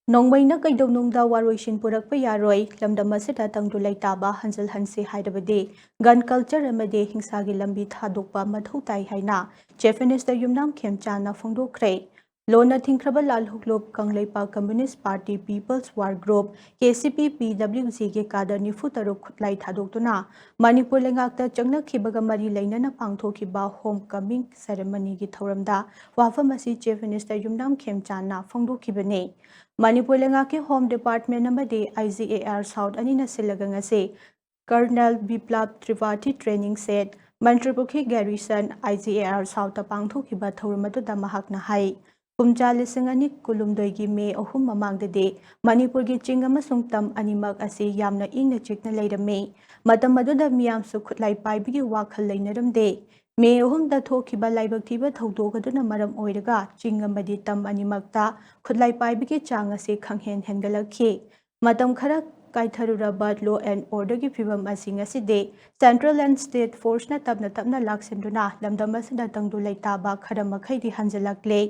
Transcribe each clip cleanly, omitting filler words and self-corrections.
नोंमैना कैदौनुंगदा वारोइसिन पुरक्पा यारोय लमदम असिदा तंगदु लैताबा हंजल हंसे हाइदबदे gun culture अमदे हिंसागी लंबी थादोकपा मथौ ताई हाइना चीफ मिनिस्टर युमनाम खेमचाना फोंदोखरे लोना थिंख्रबा लालहुकलोब कंगलेपा communist party peoples war group KCP पीडब्ल्यूसी के कादर निफु तरुक खुटलाई थादोक्तुना मणिपुर लेंगाक्ता चंगनखिबगा मरी लैनना पांगथोखिबा होम कमिंग सेरेमनी की थौरमदा वाफम असी चीफ मिनिस्टर युमनाम खेमचाना फोंदोखिबने मणिपुर लेंगा के होम डिपार्टमेंट नंबदे IGAR साउथ अनिना सिलगंग से कर्नल बिप्लब त्रिपाठी ट्रेनिंग सेट मंत्रिपुखी गैरिसन IGAR साउथ पांगथोखिबा थौरमदुदा महकना हाई कुमचा लिसिंग अनि कुलुमदोइगी मे अहुम ममांगदे मणिपुर की चिंग अमसुंग तम अनिमक असे यामना इंगना चिकना लेरमे मतम मदुदा मियामसु खुटलाई पाइबिगी वाखल लेनरमदे मे अहुम थोखिबा लाइबक थीबा थौदोगदुना मरम ओइरगा चिंग अमदि तम अनिमक्ता खुदलाई पाइबिगी चांग असे खंगहेन हेनगलखि मतम खरा काइथरुरबा लो एंड ऑर्डर की फिवम असिंग असिदे सेंट्रल एंड स्टेट फोर्स ना तबना तबना लाक्सेंदुना लमदम असिदा तंगदु लैताबा खरा मखैदि हंजलकले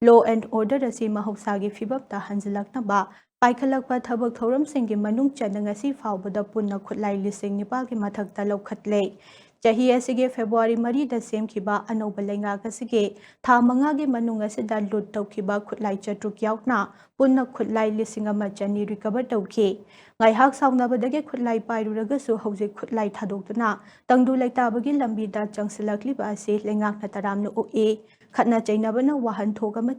लो एंड ऑर्डर असी महौसागी फिवमता हंजलकनबा पाइखलकपा थबक थौरमसिंगी मनुंग चनंगसी फावबदा पुन्ना खुदलाई लिसिंग निपाल के मथकता लौखतले चाही असिगे फेब्रुआरी मरी द सेमखिबा अनौब लेंगागसिगे था मंगागे मनुंग असिदा लुट तौखिबा खुदलाई चट्रुक याउना पुन्ना खुदलाई लिसिंग अमा चनी रिकवर तौखि गाइहाक साउनाबदगे खुदलाई पाइरुरगसु हौजिक खुदलाई थादोक्तुना तंगदु लैताबगी लंबीदा चंगसलकलिबा असे लेंगाकना तरामनु उए खतना चैनबना वाहन थोगम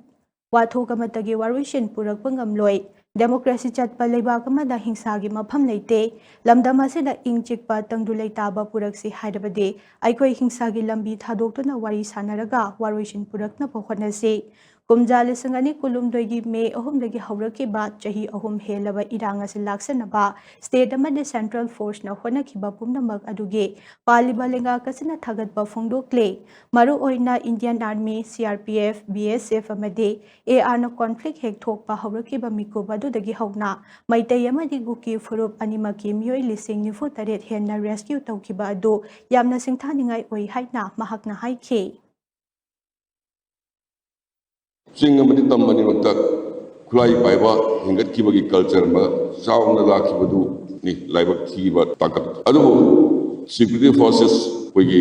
वाथोगमतगे वारुइसिन पुरकपा ngamloi डेमोक्रेसी चटपा लेबाकमदा हिंसागी मफम लेते लमदम असिदा इंग चिकपा तंगदु लैताबा पुरक्सी हाइदबदे अइखोइ हिंसागी लंबी थादोक्तुना वारी सानरगा वारुइसिन पुरकना पखनसे कुमजा लिसंगनी कुलुमदोइगी मे अहुमदगी हौरकिबा चाही अहुम हेलबा इरांग असे लाक्सनबा स्टेट अमदे सेंट्रल फोर्स ना होनखिबा पुमनमक अदुगे पालिबा लेंगा कसना थागतबा फोंदोक्ले मरु ओइना इंडियन आर्मी CRPF BSF अमदे AR ना कॉन्फ्लिक्ट हेक थोकपा हौरकिबा मिकोब अदुदगी हौना मैतै अमदि गुकी फुरुप अनिमकी मियोइ लिसिंग निफु तरेट हेन्ना रेस्क्यू तौखिबा अदु यामना सिंथानिंगाई ओइ हाइना महकना हाइखे चिंग अमदि तम अनिमक्ता खुलाई पाइबा हिंगत किबगी कल्चर मा चाउना लाखिबदु नि लाइबक थीबा ताकत अदु सिक्युरिटी फोर्सेस कोगी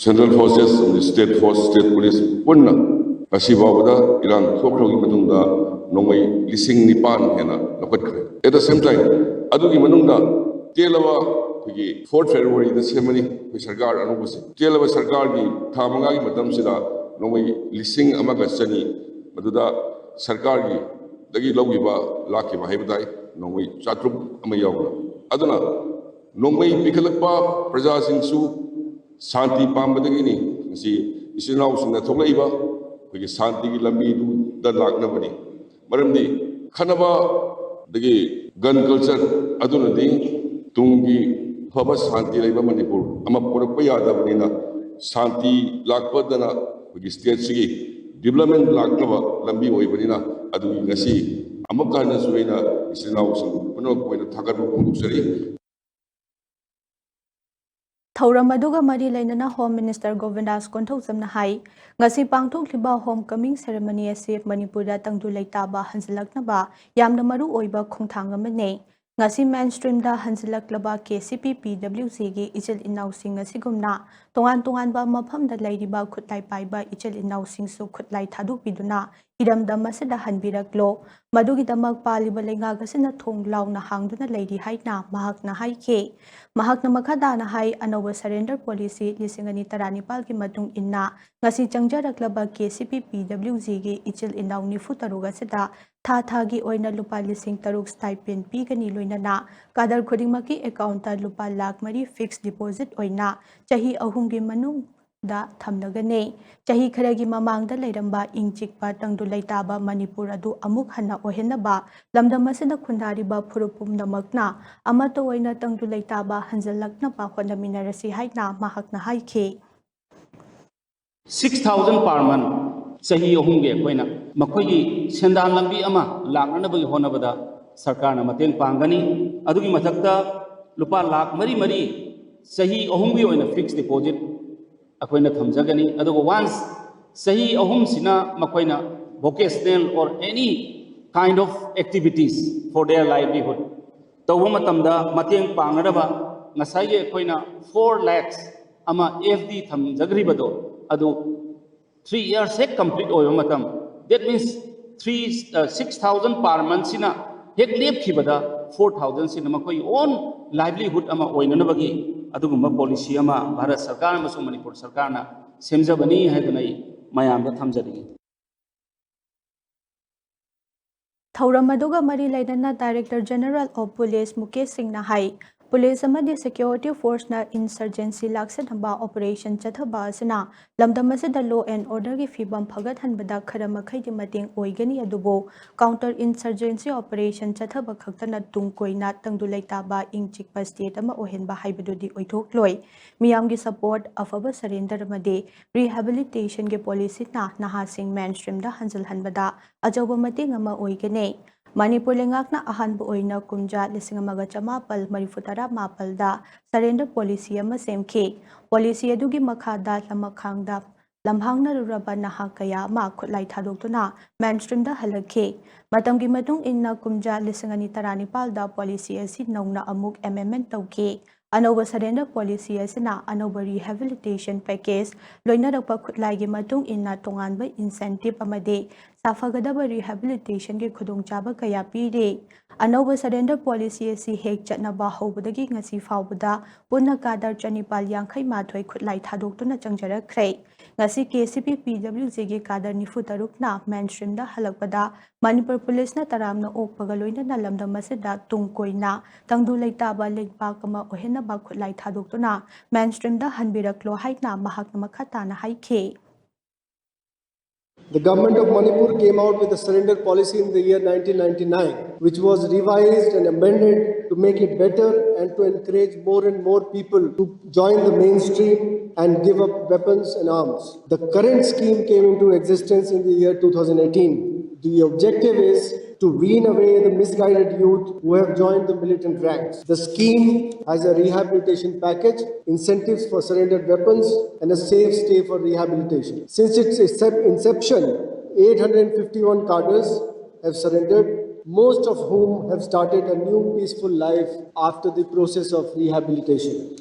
central forces state force state police पुन्ना असिबाबदा इरांग थोखरोगी मतुंदा नोंमै लिसिंग निपान हेना लखतखरे एट द सेम टाइम अदुगी मनुंदा तेलवा कोगी 4 फेब्रुआरी द सेमनी सरकार अनुबसे तेलवा सरकार की था मंगागी मतमसिदा नोंमै लिसिंग अमगा चनी मदुदा सरकार की दगी लौगिबा लाखिबा हाइबदाई नोंमै चात्रुक अमा यावना अदुना नोंमै पिखलकपा प्रजा सिंसु शांति पामबदगिनी मसी इसिनाउ सिंना थोलैबा कोगी शांति की लंबी द लाखनबनी मरमदी खनबा दगी गन कल्चर अदुनदी तुंगी फबा शांति लेबा मणिपुर अमा पुरकपा यादबनीना शांति लाखपदना कोगी स्टेट सिगी डेवलपमेंट लाखनबा लंबी ओइबनीना अदुगी ngasi अमकाना सुइना इसिनाउ सिंग पुनो कोइना थागत फोंदुसरी थौरम अदुगा मरी लेनना होम मिनिस्टर गोविंदास कोंथौजमना हाई ngasi पांगथोखलिबा होम कमिंग सेरेमनी असे मणिपुरदा तंगदु लैताबा हंजलकनबा यामना मरु ओइबा खोंथांग अमने ngasi mainstreamda hanjalaklaba KCP PWC gi ichil inau sing asigumna tongan ba mafamda lairiba khutlai paiba ichil inau sing su khutlai thaduk biduna iramda masada hanbiraklo madugi damak paliba lenga gasina thong launa hangduna lairi haina mahakna haike mahakna makhada na hai anoba surrender policy lisingani tarani pal ki matung inna ngasi changjaraklaba KCP PWC gi ichil inau nifu taruga sida था की ओइना लुपा लिसिंग तरुक stipend पीगनी लोइनना Kader खुदिंगमकी account लुपा lakh मरी fix deposit ओइना चाही अहुमगी मनुंग दा थमनगने चाही खरगी ममांगदा लेरंबा इंचिकपा तंगदु लैताबा मणिपुर अदु अमुक हन्ना ओहेनबा लमदम असिदा खुंदारिबा फुरुपुमनमकना अमतो ओइना तंगदु लैताबा हंजलकना पा होनमिनरसी हाइना महकना हाइखे 6000 per month सही अहुमगे कोइना मखोगी सेंदान लंबी अमा लांगनबगी होनबदा सरकारना मतेंग पांगनी अदुगी मथक्ता लुपा लाख मरी मरी सही अहुमगी ओइना फिक्स डिपोजिट अखोइना थमजगनी अदुगो वांस सही अहुम सिना मखोइना वोकेशनल और any kind of activities for their livelihood. Tawwa matamda mateng pangadaba ngasai koina 4 lakhs ama FD thamjagribado adu 3 years hek complete oyo matam. That means 6,000 per month sina hek lep khibada 4,000 sina makoi own livelihood ama oinanabagi adugumba policy ama Bharat Sarkar amasung Manipur Sarkar na semjabani haidunai mayamda thamjari. थौरम अदुगा मरी लेना director general of police Mukesh Singh ना high police अमदी security force ना insurgency लाक्सनबा operation चथबा असना लमदम असिदा law and order की फिबम फगत हनबदा खरा मखैदि मतेंग ओइगनी अदुबो counter insurgency operation चथबा खक्तना तुंग कोइना तंगदु लेताबा इंग चिकपा state अमा ओहेनबा हाइबदुदि ओइथोक्लोय मियामगी सपोर्ट अफबा सरेंडर मदे रिहैबिलिटेशन के पॉलिसी ना नहासिंग मेनस्ट्रीम दा हंजल हनबदा अजौबा मतेंग अमा ओइगने मणिपुर लेंगाकना अहानब ओइना कुमजा 1994 दा सरेंडर पॉलिसी अमा सेमखे पॉलिसी अदुगी मखादा लमखांगदा लम्हांगना रुरबा नहा कया मा खुलाई थादोक्तुना मेनस्ट्रीम दा हलखे मतंगी मतुंग इन्ना कुमजा 2019 दा पॉलिसी असि नौना अमुक एमेंडमेंट तौके अनौबा सरेंडर पॉलिसी असना अनौबा रिहैबिलिटेशन पैकेज लोइनरपा खुलाइगी मतुंग इन्ना तोंगानबा इंसेंटिव अमदे साफगदबा रिहैबिलिटेशन के खुदोंचाबा कया पीरे अनौबा सरेंडर पॉलिसी असि हेक चटनबा हौबदगी ngasi फावबदा पुन्ना Kader चनिपाल यांखै माथोय खुलाई थादोक्तुना चंगजरख्रै ngasi KCP PWG के कादर 93 ना मेनस्ट्रीम दा हलकपदा मणिपुर पुलिस ना तरामना ओकपगा लोइना लमदम मसेदा तुंग कोइना तंगदु लेताबा लेकपाकमा ओहेनबा खुलाई थादोक्तुना मेनस्ट्रीम दा हनबिरक्लो हाइना महाकना मखाताना हाइखे. The government of Manipur came out with a surrender policy in the year 1999, which was revised and amended to make it better and to encourage more and more people to join the mainstream and give up weapons and arms. The current scheme came into existence in the year 2018. The objective is to wean away the misguided youth who have joined the militant ranks. The scheme has a rehabilitation package, incentives for surrendered weapons, and a safe stay for rehabilitation. Since its inception, 851 cadres have surrendered, most of whom have started a new peaceful life after the process of rehabilitation.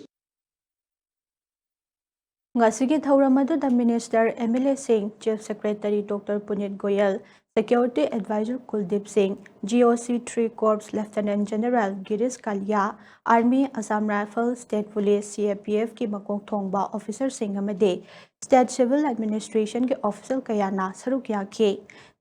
Ngasigi thauramadu the Minister MLA Singh, Chief Secretary Dr. Punit Goyal, Security Advisor Kuldeep Singh, GOC 3 Corps Lieutenant General Girish Kalia, Army Assam Rifles, State Police, CAPF की मकोंग थोंगबा officer Singh अमदे State Civil Administration के officer कयाना सरुक याखे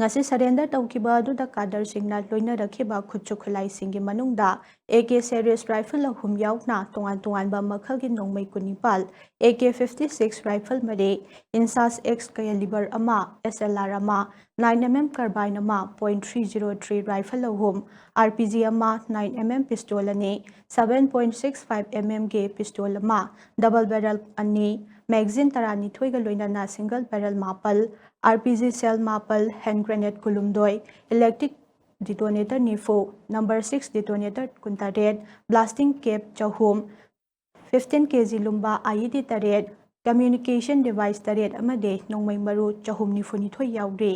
ngasi surrender tawkiba aduda kadar singna loina rakhiba khutchu khulai singi manungda AK series rifle ahum yauna tongan tongan ba makhal gi nongmai kunipal AK-56 rifle mare Insas X caliber ama SLR ama 9mm carbine ama .303 rifle ahum RPG ama 9mm pistol ane 7.65mm ge pistol ama double barrel ani magazine tarani thoiga loina na single barrel mapal RPG cell mapal hand grenade kulumdoi electric detonator nifo number 6 detonator kuntaret blasting cap chahum 15 kg lumba IED taret communication device taret amade nongmai maru chahum nifo ni thoi yaure